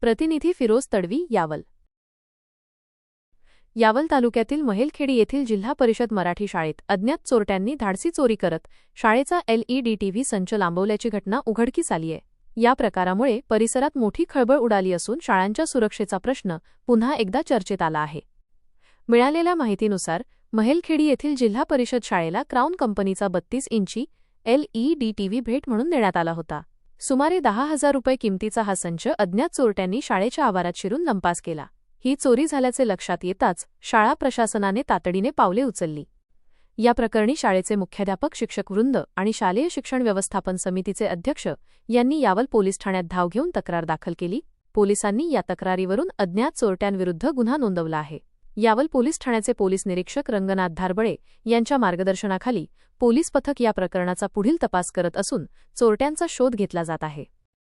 प्रतिनिधी फिरोज तडवी, यावल तालुक्यातील महेलखेडी येथील जिल्हा परिषद मराठी शाळेत अज्ञात चोरट्यांनी धाडसी चोरी करत शाळेचा LED टीव्ही संच लांबवल्याची घटना उघडकीस आली आहे. या प्रकारामुळे परिसरात मोठी खळबळ उडाली असून शाळांच्या सुरक्षेचा प्रश्न पुन्हा एकदा चर्चेत आला आहे. मिळालेल्या माहितीनुसार महेलखेडी येथील जिल्हा परिषद शाळेला क्राऊन कंपनीचा 32 इंची LED टीव्ही भेट म्हणून देण्यात आला होता. सुमारे 10,000 रुपये किमतीचा हा संच अज्ञात चोरट्यांनी शाळेच्या आवारात शिरून लंपास केला. ही चोरी झाल्याचे लक्षात येताच शाळा प्रशासनाने तातडीने पावले उचलली. या प्रकरणी शाळेचे मुख्याध्यापक, शिक्षकवृंद आणि शालेय शिक्षण व्यवस्थापन समितीचे अध्यक्ष यांनी यावल पोलीस ठाण्यात धाव घेऊन तक्रार दाखल केली. पोलिसांनी या तक्रारीवरून अज्ञात चोरट्यांविरुद्ध गुन्हा नोंदवला आहे. यावल पोलीस ठाण्याचे पोलीस निरीक्षक रंगनाथ धारबळे यांच्या मार्गदर्शनाखाली पोलीस पथक या प्रकरणाचा पुढील तपास करत असून चोरट्यांचा शोध घेतला जात आहे.